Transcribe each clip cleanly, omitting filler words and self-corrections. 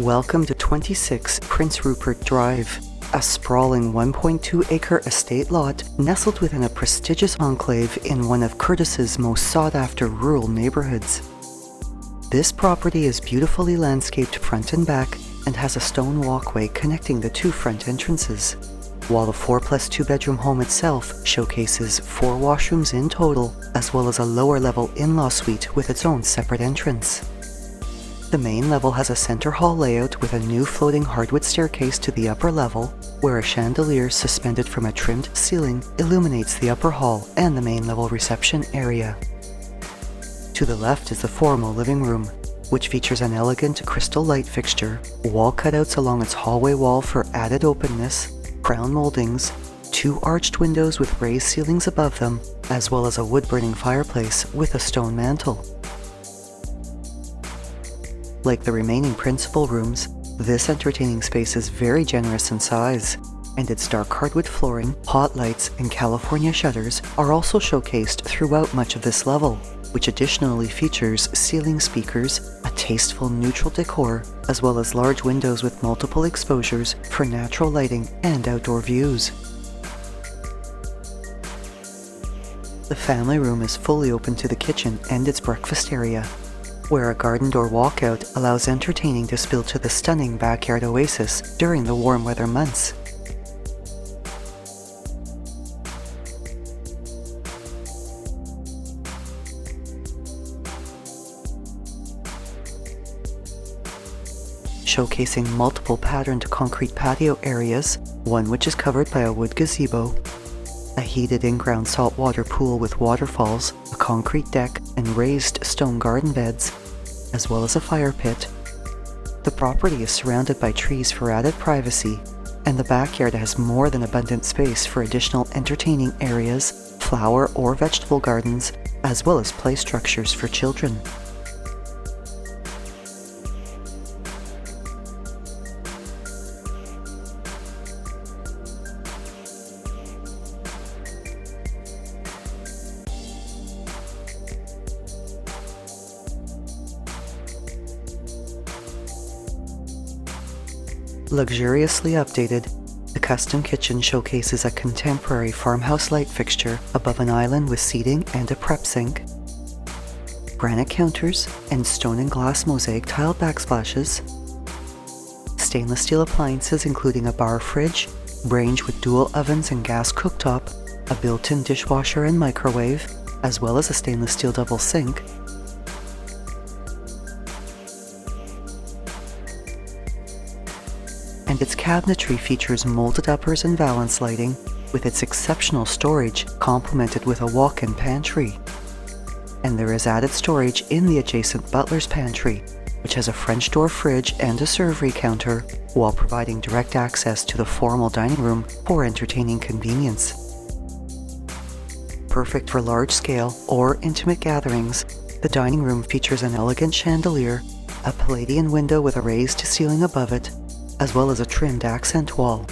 Welcome to 26 Prince Rupert Drive, a sprawling 1.2-acre estate lot nestled within a prestigious enclave in one of Courtice's most sought-after rural neighbourhoods. This property is beautifully landscaped front and back and has a stone walkway connecting the two front entrances, while the 4+2 bedroom home itself showcases 4 washrooms in total, as well as a lower-level in-law suite with its own separate entrance. The main level has a center hall layout with a new floating hardwood staircase to the upper level, where a chandelier suspended from a trimmed ceiling illuminates the upper hall and the main level reception area. To the left is the formal living room, which features an elegant crystal light fixture, wall cutouts along its hallway wall for added openness, crown moldings, 2 arched windows with raised ceilings above them, as well as a wood-burning fireplace with a stone mantle. Like the remaining principal rooms, this entertaining space is very generous in size, and its dark hardwood flooring, hot lights, and California shutters are also showcased throughout much of this level, which additionally features ceiling speakers, a tasteful neutral decor, as well as large windows with multiple exposures for natural lighting and outdoor views. The family room is fully open to the kitchen and its breakfast area, where a garden door walkout allows entertaining to spill to the stunning backyard oasis during the warm weather months. Showcasing multiple patterned concrete patio areas, one which is covered by a wood gazebo, a heated in-ground saltwater pool with waterfalls, a concrete deck, and raised stone garden beds, as well as a fire pit. The property is surrounded by trees for added privacy, and the backyard has more than abundant space for additional entertaining areas, flower or vegetable gardens, as well as play structures for children. Luxuriously updated, the custom kitchen showcases a contemporary farmhouse light fixture above an island with seating and a prep sink, granite counters and stone and glass mosaic tiled backsplashes, stainless steel appliances including a bar fridge, range with dual ovens and gas cooktop, a built-in dishwasher and microwave, as well as a stainless steel double sink, and its cabinetry features molded uppers and valance lighting, with its exceptional storage complemented with a walk-in pantry. And there is added storage in the adjacent butler's pantry, which has a French door fridge and a servery counter, while providing direct access to the formal dining room for entertaining convenience. Perfect for large-scale or intimate gatherings, the dining room features an elegant chandelier, a Palladian window with a raised ceiling above it, as well as a trimmed accent wall,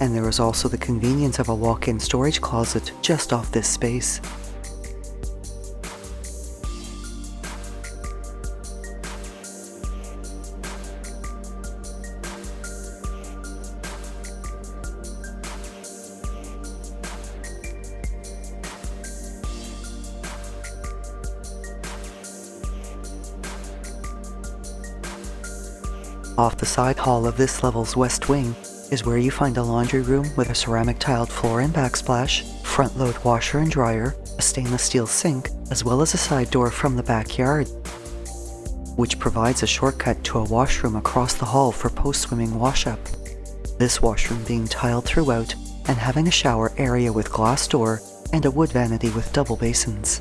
and there is also the convenience of a walk-in storage closet just off this space. Off the side hall of this level's west wing is where you find a laundry room with a ceramic tiled floor and backsplash, front-load washer and dryer, a stainless steel sink, as well as a side door from the backyard, which provides a shortcut to a washroom across the hall for post-swimming wash-up. This washroom being tiled throughout and having a shower area with glass door and a wood vanity with double basins.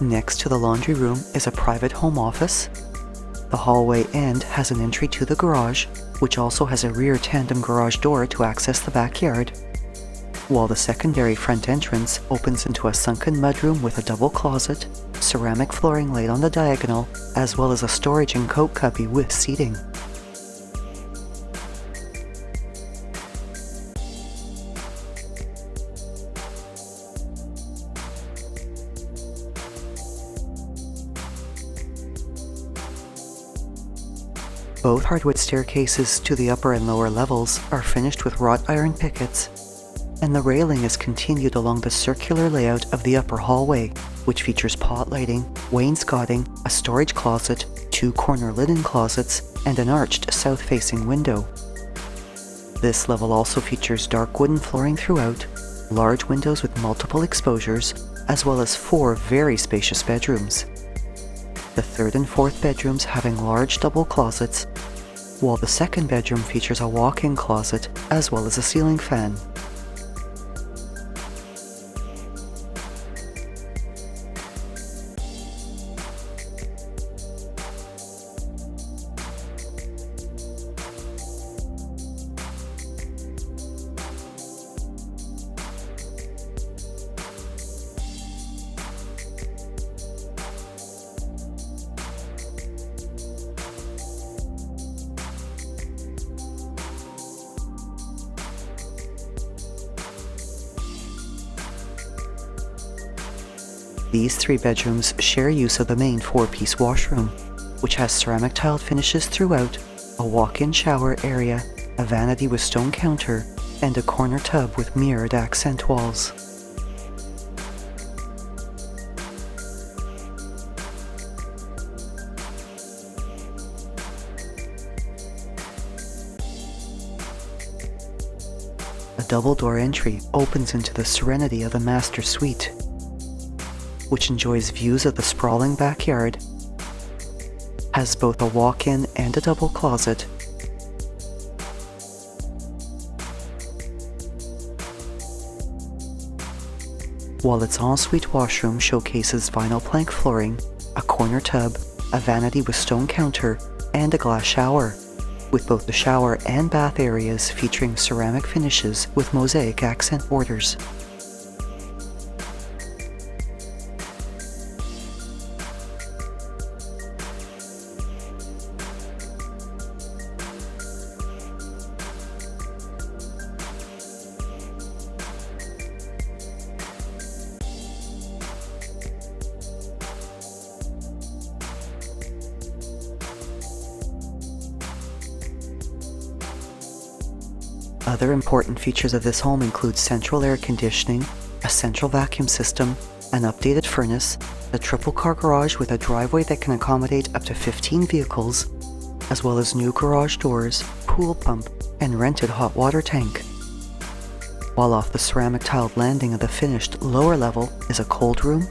Next to the laundry room is a private home office. The hallway end has an entry to the garage, which also has a rear tandem garage door to access the backyard, while the secondary front entrance opens into a sunken mudroom with a double closet, ceramic flooring laid on the diagonal, as well as a storage and coat cubby with seating. Both hardwood staircases to the upper and lower levels are finished with wrought iron pickets, and the railing is continued along the circular layout of the upper hallway, which features pot lighting, wainscoting, a storage closet, 2 corner linen closets, and an arched south-facing window. This level also features dark wooden flooring throughout, large windows with multiple exposures, as well as 4 very spacious bedrooms. The 3rd and 4th bedrooms having large double closets, while the 2nd bedroom features a walk-in closet as well as a ceiling fan. These 3 bedrooms share use of the main 4-piece washroom, which has ceramic tiled finishes throughout, a walk-in shower area, a vanity with stone counter, and a corner tub with mirrored accent walls. A double-door entry opens into the serenity of the master suite, which enjoys views of the sprawling backyard, has both a walk-in and a double closet, while its ensuite washroom showcases vinyl plank flooring, a corner tub, a vanity with stone counter, and a glass shower, with both the shower and bath areas featuring ceramic finishes with mosaic accent borders. Other important features of this home include central air conditioning, a central vacuum system, an updated furnace, a triple car garage with a driveway that can accommodate up to 15 vehicles, as well as new garage doors, pool pump, and rented hot water tank. While off the ceramic tiled landing of the finished lower level is a cold room,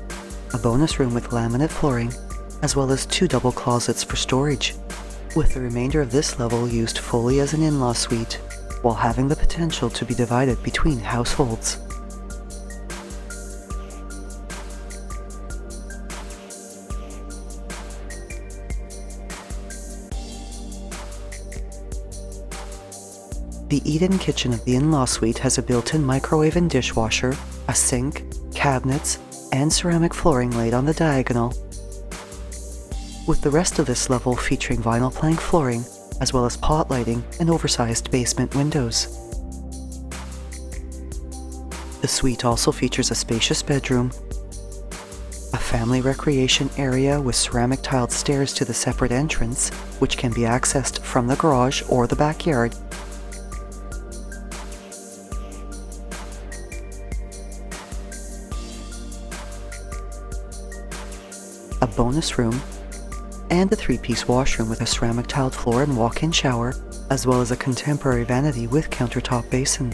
a bonus room with laminate flooring, as well as 2 double closets for storage, with the remainder of this level used fully as an in-law suite, while having the potential to be divided between households. The eat-in kitchen of the in-law suite has a built-in microwave and dishwasher, a sink, cabinets, and ceramic flooring laid on the diagonal, with the rest of this level featuring vinyl plank flooring, as well as pot lighting and oversized basement windows. The suite also features a spacious bedroom, a family recreation area with ceramic tiled stairs to the separate entrance, which can be accessed from the garage or the backyard, a bonus room, and a 3-piece washroom with a ceramic tiled floor and walk-in shower, as well as a contemporary vanity with countertop basin.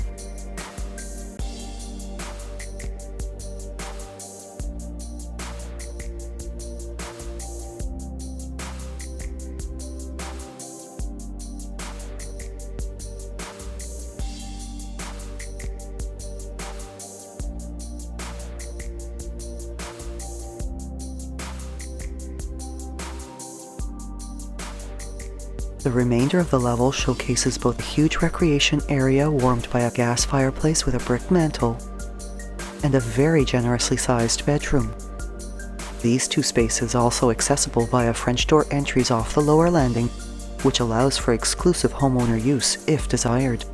The remainder of the level showcases both a huge recreation area warmed by a gas fireplace with a brick mantle and a very generously sized bedroom. These 2 spaces are also accessible via French door entries off the lower landing, which allows for exclusive homeowner use if desired.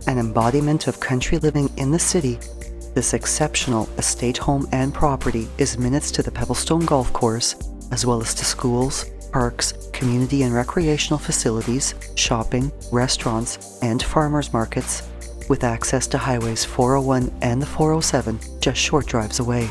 an embodiment of country living in the city, this exceptional estate home and property is minutes to the Pebblestone Golf Course, as well as to schools, parks, community and recreational facilities, shopping, restaurants, and farmers markets, with access to highways 401 and the 407 just short drives away.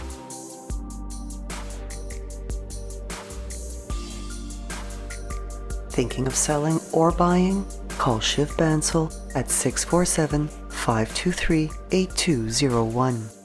Thinking of selling or buying? Call Shiv Bansal at 647-523-8201.